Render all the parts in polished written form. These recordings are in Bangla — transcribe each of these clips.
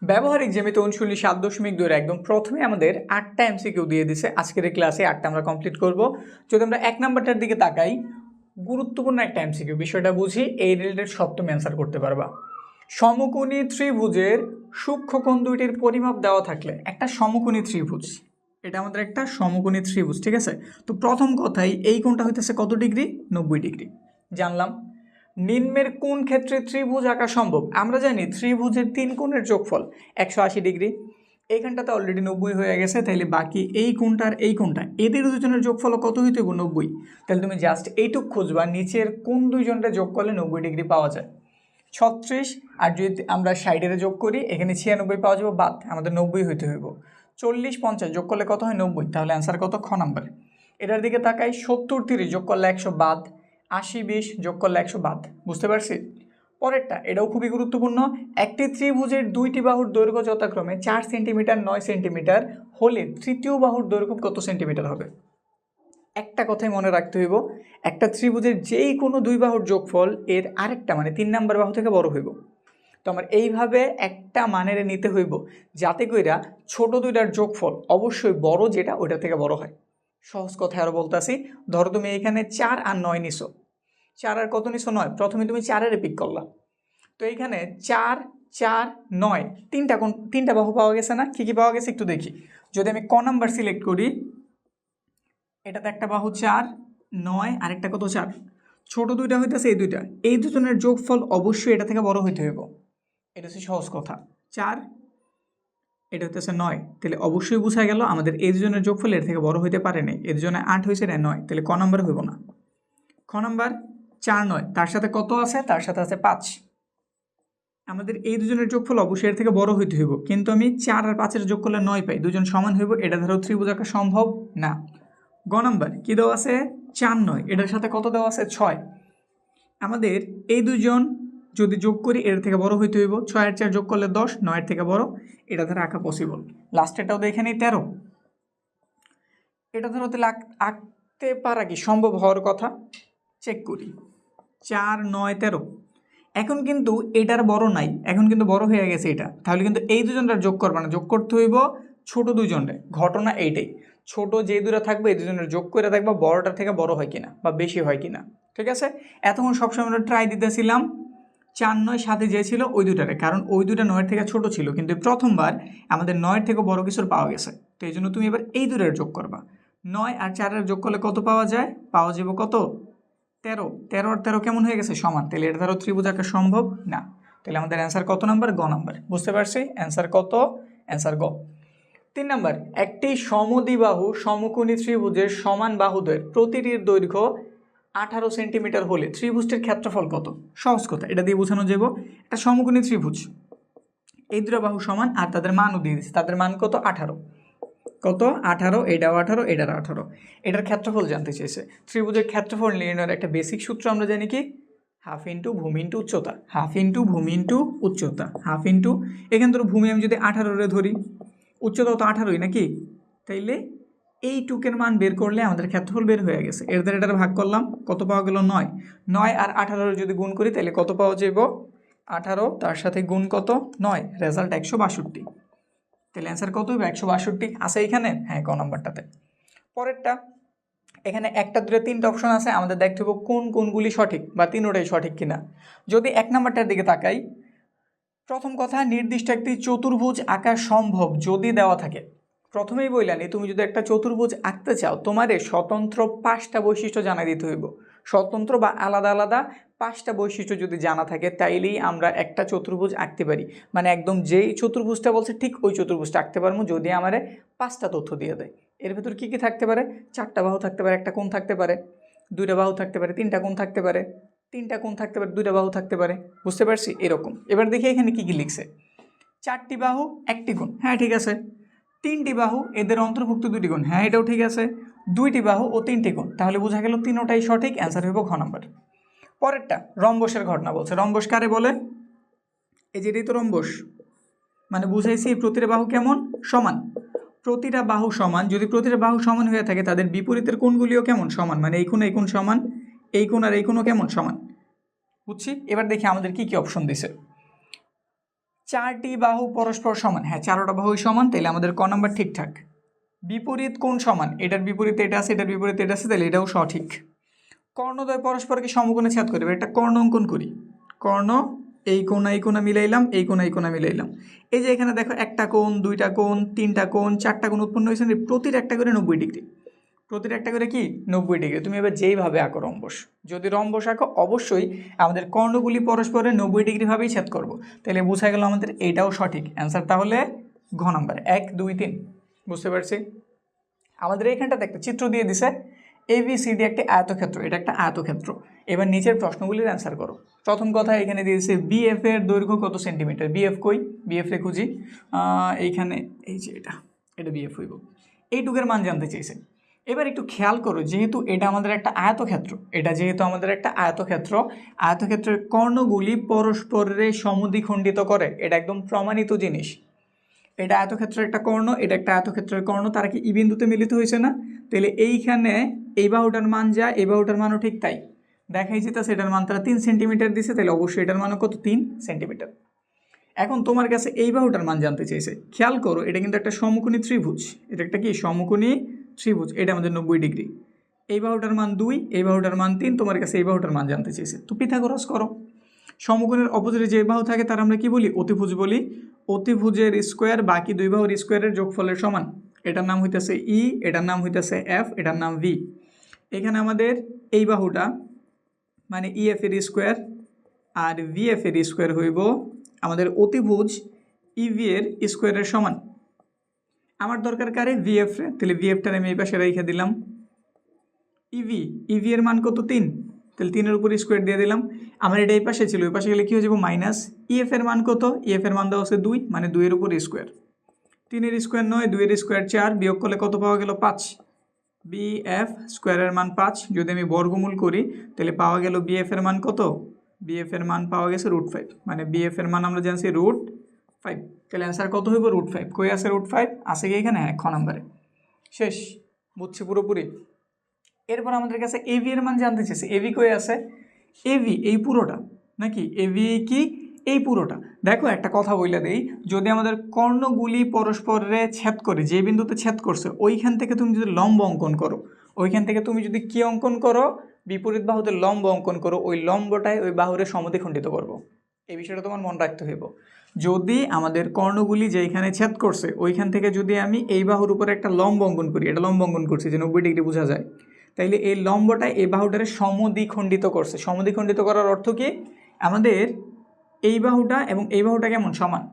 ব্যবহারিক জ্যামিতি 39 একদম প্রথমে আমাদের 8টা এমসিকিউ দিয়ে দিছে। আজকের এই ক্লাসে 8টা আমরা কমপ্লিট করব। যদি আমরা 1 নাম্বারটার দিকে তাকাই, গুরুত্বপূর্ণ একটা এমসিকিউ, বিষয়টা বুঝি, এই রিলেটেড সব তুমি অ্যান্সার করতে পারবা। সমকোণী ত্রিভুজের সূক্ষ্মকোণ দুইটির পরিমাপ দেওয়া থাকলে, একটা সমকোণী ত্রিভুজ, এটা আমাদের একটা সমকোণী ত্রিভুজ, ঠিক আছে। তো প্রথম কথাই এই কোণটা হইতেছে কত ডিগ্রি? 90 ডিগ্রি জানলাম। নিম্নের কোন ক্ষেত্রে ত্রিভুজ আঁকা সম্ভব? আমরা জানি ত্রিভুজের 3 কোণের যোগফল 180 ডিগ্রি। এইখানটাতে অলরেডি 90 হয়ে গেছে, তাইলে বাকি এই কোণটা আর এই কোণটা, এদের দুজনের যোগফল কত হইতে হবে? 90। তাহলে তুমি জাস্ট এইটুক খুঁজবা, নিচের কোন দুইজনটা যোগ করলে 90 ডিগ্রি পাওয়া যায়। 36 আর যদি আমরা সাইডের যোগ করি, এখানে 96 পাওয়া যাবে, বাদ, আমাদের 90 হইতে হইব। 40 50 যোগ করলে কত হয়? 90। তাহলে অ্যান্সার কত? খ নাম্বার। এটার দিকে তাকাই, 70 30 যোগ করলে 100 বাদ, 80 20 যোগ করলে 100 বাদ। বুঝতে পারছি? পরেরটা এটাও খুবই গুরুত্বপূর্ণ। একটি ত্রিভুজের দুইটি বাহুর দৈর্ঘ্য যথাক্রমে 4 সেন্টিমিটার 9 সেন্টিমিটার হলে তৃতীয় বাহুর দৈর্ঘ্য কত সেন্টিমিটার হবে? একটা কথাই মনে রাখতে হইব, একটা ত্রিভুজের যেই কোনো দুই বাহুর যোগফল এর আরেকটা মানে 3 নাম্বার বাহু থেকে বড় হইব। তো আমার এইভাবে একটা মানের নিতে হইব, যাতে কইরা ছোট দুইটার যোগফল অবশ্যই বড় যেটা ওইটা থেকে বড় হয়। সহজ কথায় আরও বলতেছি, ধরো তুমি এখানে 4 আর 9 নিছো, 4 আর কত নিছো? 9। প্রথমে তুমি 4-এর পিক করলা, তো এইখানে 4 4 9 তিনটা বাহু পাওয়া গেছে না? কী কী পাওয়া গেছে একটু দেখি। যদি আমি ক নাম্বার সিলেক্ট করি, এটাতে একটা বাহু 4 9 আর একটা কত 4, ছোট দুইটা হইতেছে এই দুইটা, এই দুজনের যোগফল অবশ্যই এটা থেকে বড় হইতে হইব। এটা হচ্ছে সহজ কথা। 4 এটা হইতেছে 9, তাহলে অবশ্যই বোঝা গেল আমাদের এই দুজনের যোগফল এর থেকে বড় হইতে পারে নাই। এর জন্য 8 হয়েছে, না 9, তাহলে ক নাম্বার হইব না। খ নাম্বার 4 9, তার সাথে কত আছে? তার সাথে আছে 5। আমাদের এই দুজনের যোগফল অবশ্যই এর থেকে বড় হইতে হইব, কিন্তু আমি 4 আর 5-এর যোগ করলে 9 পাই, দুজন সমান হইব, এটা ধরো ত্রিভুজ আঁকা সম্ভব না। গ নাম্বার কি দেওয়া আছে? 4 9, এটার সাথে কত দেওয়া আছে? 6। আমাদের এই দুজন যদি যোগ করি এর থেকে বড় হইতে হইব, 6 আর 4 যোগ করলে 10, 9-এর থেকে বড়, এটা ধরো আঁকা পসিবল। লাস্টেরটাও দেখে নিই 13, এটা ধরো তাহলে আঁকতে পারা কি সম্ভব হওয়ার কথা? চেক করি, 4 9 13। এখন কিন্তু এটার বড় নাই, এখন কিন্তু বড় হয়ে গেছে এটা, তাহলে কিন্তু এই দুজনটার যোগ করবে না, যোগ করতে হইব ছোট দুইজনের। ঘটনা এইটাই, ছোট যে দুটো থাকবে এই দুজনের যোগ করে দেখবা বড়টার থেকে বড় হয় কিনা বা বেশি হয় কিনা। ঠিক আছে, এতক্ষণ সবসময় আমরা ট্রাই দিতেছিলাম 4 9 সাথে যে ছিল ওই দুটারে, কারণ ওই দুটা 9-এর থেকে ছোট ছিল, কিন্তু প্রথমবার আমাদের 9-এর থেকে বড় কিছুর পাওয়া গেছে। তো এই জন্য তুমি এবার এই দুটার যোগ করবা। 9 আর 4-এর যোগ করলে কত পাওয়া যায়? পাওয়া যাবে কত? 13। 13 আর 13 কেমন হয়ে গেছে? সমান। তাহলে এটা ধরো ত্রিভুজ আঁকা সম্ভব না। তাহলে আমাদের অ্যান্সার কত নাম্বার? গ নাম্বার। বুঝতে পারছি? অ্যান্সার কত? অ্যান্সার গ। 3 নাম্বার, একটি সমদ্বিবাহু সমকোণী ত্রিভুজের সমান বাহুদ্বয়ের প্রতিটির দৈর্ঘ্য 18 সেন্টিমিটার হলে ত্রিভুজটির ক্ষেত্রফল কত? সহজ কথা, এটা দিয়ে বোঝানো যাব। একটা সমকোণী ত্রিভুজ, এই দুটো বাহু সমান আর তাদের মানও দিয়ে দিচ্ছে, তাদের মান কত? 18। কত? 18, এটাও 18, এটার 18। এটার ক্ষেত্রফল জানতে চেয়েছে। ত্রিভুজের ক্ষেত্রফল নির্ণয়ের একটা বেসিক সূত্র আমরা জানি কি? হাফ ইন্টু ভূমি ইন্টু উচ্চতা, হাফ ইন্টু ভূমি ইন্টু উচ্চতা, হাফ ইন্টু, এখান থেকে ভূমি আমি যদি 18 ধরি, উচ্চতাও তো 18ই নাকি, তাইলে এই টুকের মান বের করলে আমাদের ক্ষেত্রফল বের হয়ে গেছে। এর দ্বারা এটার ভাগ করলাম, কত পাওয়া গেল? 9। 9 আর 18 যদি গুণ করি তাহলে কত পাওয়া যাব? 18, তার সাথে গুণ কত? 9, রেজাল্ট 162। তাহলে অ্যান্সার কত হবে? 162 আছে এখানে। হ্যাঁ, ক নাম্বারটাতে। পরেরটা, এখানে একটা দুটো তিনটা অপশন আছে, আমাদের দেখতে হবে কোন কোনগুলি সঠিক বা তিনোটাই সঠিক কিনা। যদি 1 নাম্বারটার দিকে তাকাই, প্রথম কথা, নির্দিষ্ট একটি চতুর্ভুজ আঁকা সম্ভব যদি দেওয়া থাকে। প্রথমেই বললাম, তুমি যদি একটা চতুর্ভুজ আঁকতে চাও, তোমারে স্বতন্ত্র 5টা বৈশিষ্ট্য জানাই দিতে হইব। স্বতন্ত্র বা আলাদা আলাদা 5টা বৈশিষ্ট্য যদি জানা থাকে, তাইলেই আমরা একটা চতুর্ভুজ আঁকতে পারি। মানে একদম যেই চতুর্ভুজটা বলছে ঠিক ওই চতুর্ভুজটা আঁকতে পারবো, যদি আমারে 5টা তথ্য দিয়ে দেয়। এর ভেতর কী কী থাকতে পারে? 4টা বাহু থাকতে পারে, একটা কোণ থাকতে পারে, 2টা বাহু থাকতে পারে, 3টা কোণ থাকতে পারে, 3টা কোণ থাকতে পারে, 2টা বাহু থাকতে পারে। বুঝতে পারছি? এরকম। এবার দেখি এখানে কী কী লিখছে। 4টি বাহু 1টি কোণ, হ্যাঁ ঠিক আছে। 3টি বাহু, এদের অন্তর্ভুক্ত 2টি কোণ, হ্যাঁ এটাও ঠিক আছে। 2টি বাহু ও 3টি কোণ, তাহলে বোঝা গেল তিনোটাই সঠিক। অ্যান্সার হইব ঘ নাম্বার। পরেরটা, রম্বসের ঘটনা বলছে। রম্বস কারে বলে? এই যে এটাই তো রম্বস, মানে বুঝাইছি প্রতিটা বাহু কেমন? সমান। প্রতিটা বাহু সমান, যদি প্রতিটা বাহু সমান হয়ে থাকে তাদের বিপরীতের কোণগুলিও কেমন? সমান। মানে এই কোণ সমান, এই কোণ আর এই কোণও কেমন? সমান। বুঝছি? এবার দেখি আমাদের কি কি অপশন দিছে। চারটি বাহু পরস্পর সমান, হ্যাঁ চারোটা বাহুই সমান, তাহলে আমাদের ক নাম্বার ঠিকঠাক। বিপরীত কোণ সমান, এটার বিপরীতে এটা আছে, এটার বিপরীতে এটা আছে, তাহলে এটাও সঠিক। কর্ণদ্বয় পরস্পরকে সমকোণে ছেদ করে, একটা কর্ণ অঙ্কন করি। কর্ণ, এই কোণা মিলাইলাম, এই কোণা মিলাইলাম। এই যে এখানে দেখো একটা কোণ, দুইটা কোণ, তিনটা কোণ, চারটা কোণ উৎপন্ন হয়েছে, প্রতিটা একটা করে 90 ডিগ্রি, প্রতিটা একটা করে কি 90 ডিগ্রি। তুমি এবার যেইভাবে আঁকো রম্বস, যদি রম্বস আঁকো অবশ্যই আমাদের কর্ণগুলি পরস্পরের 90 ডিগ্রি ভাবেই ছেদ করবো, তাহলে বোঝা গেল আমাদের এইটাও সঠিক অ্যান্সার। তাহলে ঘ নাম্বার 1 2 3, বুঝতে পারছি। আমাদের এইখানটাতে একটা চিত্র দিয়ে দিছে, ABCD একটি আয়তক্ষেত্র, এটা একটা আয়তক্ষেত্র। এবার নিচের প্রশ্নগুলির অ্যান্সার করো। প্রথম কথা এখানে দিয়েছে BF এর দৈর্ঘ্য কত সেন্টিমিটার। BF কই, BF রে খুঁজি, এইখানে এই যে এটা BF হইব, এইটুকের মান জানতে চেয়েছে। এবার একটু খেয়াল করো, যেহেতু এটা আমাদের একটা আয়তক্ষেত্র, এটা যেহেতু আমাদের একটা আয়তক্ষেত্র, আয়তক্ষেত্রের কর্ণগুলি পরস্পরের সমদ্বিখণ্ডিত করে, এটা একদম প্রমাণিত জিনিস। এটা আয়তক্ষেত্রের একটা কর্ণ, এটা একটা আয়তক্ষেত্রের কর্ণ, তারা কি ই বিন্দুতে মিলিত হয়েছে না? তাহলে এইখানে এই বাহুটার মান যা, এই বাহুটার মানও ঠিক তাই দেখাই যেতেছে। এটার মান তারা 3 সেন্টিমিটার দিছে, তাহলে অবশ্যই এটার মানও কত 3 সেন্টিমিটার। এখন তোমার কাছে এই বাহুটার মান জানতে চাইছে। খেয়াল করো, এটা কিন্তু একটা সমকোণী ত্রিভুজ, এটা একটা কি সমকোণী ত্রিভুজ, এটা আমাদের 90 ডিগ্রি। এই বাহুটার মান 2, এই বাহুটার মান 3, তোমার কাছে এই বাহুটার মান জানতে চেয়েছে। তো পিথাগোরাস করো। সমকোণের অপোজিটে যে বাহু থাকে তার আমরা কি বলি, অতিভুজ বলি। অতিভুজের স্কোয়ার বাকি দুই বাহুর স্কোয়ারের যোগফলের সমান। এটার নাম হইতেছে ই, এটার নাম হইতেছে এফ, এটার নাম ভি। এখানে আমাদের এই বাহুটা মানে ইএফ এর স্কোয়ার আর ভিএফ এর স্কোয়ার হইব আমাদের অতিভুজ ইভি এর স্কোয়ারের সমান। আমার দরকার কারে, ভিএফ রে, তাহলে ভিএফটার আমি এই পাশে রেখে দিলাম। ইভি এর মান কত 3, তাহলে 3-এর উপর স্কোয়ার দিয়ে দিলাম। আমার এটা এই পাশে ছিল, ওই পাশে গেলে কী হয়ে যাবো মাইনাস। ইএফ এর মান কত, ইএফ এর মান দেওয়া হচ্ছে 2, মানে 2-এর উপর স্কোয়ার। 3-এর স্কোয়ার 9, 2-এর স্কোয়ার 4, বিয়োগ করলে কত পাওয়া গেল 5। বিএফ স্কোয়ারের মান 5, যদি আমি বর্গমূল করি তাহলে পাওয়া গেল বিএফ এর মান কত, বিএফ এর মান পাওয়া গেছে √5, মানে বিএফ এর মান আমরা জানছি √5। তাহলে অ্যান্সার কত হইব √5। কই আছে √5, আছে কি এখানে, খ নাম্বারে। শেষ, বুঝছি পুরোপুরি। এরপর আমাদের কাছে এভি এর মান জানতে চেয়েছে। এভি কই আছে, এভি এই পুরোটা নাকি, এভি কি এই পুরোটা। দেখো একটা কথা বইলা দেই, যদি আমাদের কর্ণগুলি পরস্পরে ছেদ করে, যে বিন্দুতে ছেদ করছে ওইখান থেকে তুমি যদি লম্ব অঙ্কন করো, ওইখান থেকে তুমি যদি কি অঙ্কন করো, বিপরীত বাহুতে লম্ব অঙ্কন করো, ওই লম্বটাই ওই বাহুরে সমদ্বিখণ্ডিত করবো। এই বিষয়টা তোমার মনে রাখতে হইব। যদি আমাদের কর্ণগুলি যেখানে ছেদ করছে ওইখান থেকে যদি আমি এই বাহুর উপরে একটা লম্ব অঙ্কন করি, এটা লম্ব অঙ্কন করছি যে 90 ডিগ্রি বোঝা যায়, তাইলে এই লম্বটা এই বাহুটারে সমদ্বিখণ্ডিত করছে। সমদ্বিখণ্ডিত করার অর্থ কি, আমাদের এই বাহুটা এবং এই বাহুটা কেমন সমান।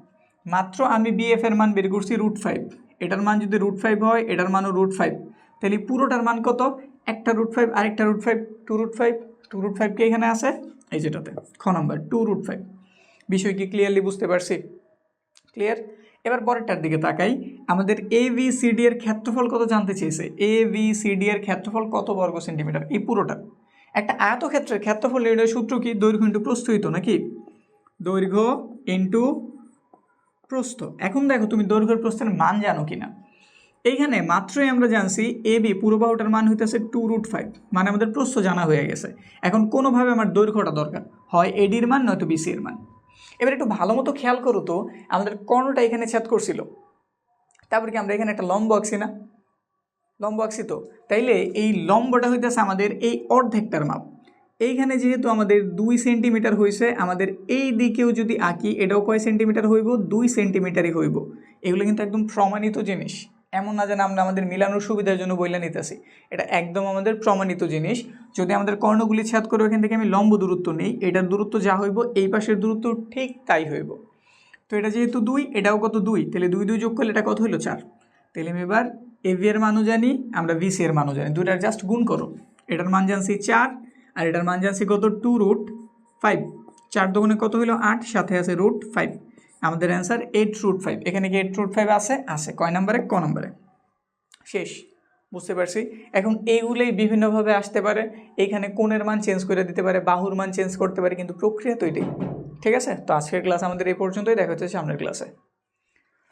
মাত্র আমি বিএফ এর মান বের করছি √5, এটার মান যদি √5 হয়, এটার মানও √5, তাহলে পুরোটার মান কত, একটা √5 আরেকটা √5, 2√5। 2√5 কি এখানে আছে, এই যেটাতে খ নাম্বার 2√5। বিষয় কি ক্লিয়ারলি বুঝতে পারছি, ক্লিয়ার। এবার পরেরটার দিকে তাকাই, আমাদের ABCD এর ক্ষেত্রফল কত জানতে চেয়েছে। ABCD এর ক্ষেত্রফল কত বর্গ সেন্টিমিটার, এই পুরোটা। একটা আয়তক্ষেত্রের ক্ষেত্রফল এর সূত্র কি, দৈর্ঘ্য ইন্টু প্রস্থ হইতো নাকি, দৈর্ঘ্য ইন্টু প্রস্থ। এখন দেখো তুমি দৈর্ঘ্যের প্রস্থের মান জানো কিনা। এইখানে মাত্রই আমরা জানছি এবি পুরো বাহুটার মান হইতেছে 2√5, মানে আমাদের প্রস্থ জানা হয়ে গেছে। এখন কোনোভাবে আমার দৈর্ঘ্যটা দরকার, হয় এডির মান নয়তো বিসি এর মান। এবার একটু ভালো মতো খেয়াল করো তো, আমাদের কর্ণটা এখানে ছেদ করছিল, তারপর কি আমরা এখানে একটা লম্ব আঁকছি না, লম্ব আঁকছি তো, তাইলে এই লম্বটা হইতেছে আমাদের এই অর্ধেকটার মাপ। এইখানে যেহেতু আমাদের 2 সেন্টিমিটার হয়েছে, আমাদের এই দিকেও যদি আঁকি এটাও কয় সেন্টিমিটার হইব, 2 সেন্টিমিটারই হইব। এগুলো কিন্তু একদম প্রমাণিত জিনিস, এমন না যেন আমরা আমাদের মিলানোর সুবিধার জন্য বইলা নিতেছি, এটা একদম আমাদের প্রমাণিত জিনিস। যদি আমাদের কর্ণগুলি ছেদ করে ওইখান থেকে আমি লম্ব দূরত্ব নেই, এটার দূরত্ব যা হইব এই পাশের দূরত্ব ঠিক তাই হইব। তো এটা যেহেতু 2, এটাও কত 2, তাহলে 2 2 যোগ করলে এটা কত হইলো 4। তাহলে আমি এবার এভি এর মানও জানি, আমরা ভিসি এর মানও জানি, দুটার জাস্ট গুণ করো। এটার মান জানছি 4 আর এটার মান জানছি কত 2√5। 4 দুগুণে কত হইলো 8, সাথে আছে √5। আমাদের অ্যান্সার 8√5। এখানে কি 8√5 আছে, আছে। কয় নম্বরে, ক নম্বরে। শেষ, বুঝতে পারছি। এখন এইগুলোই বিভিন্নভাবে আসতে পারে, এইখানে কোণের মান চেঞ্জ করে দিতে পারে, বাহুর মান চেঞ্জ করতে পারে, কিন্তু প্রক্রিয়া তো এটাই। ঠিক আছে, তো আজকের ক্লাস আমাদের এই পর্যন্তই, দেখা হচ্ছে সামনের ক্লাসে।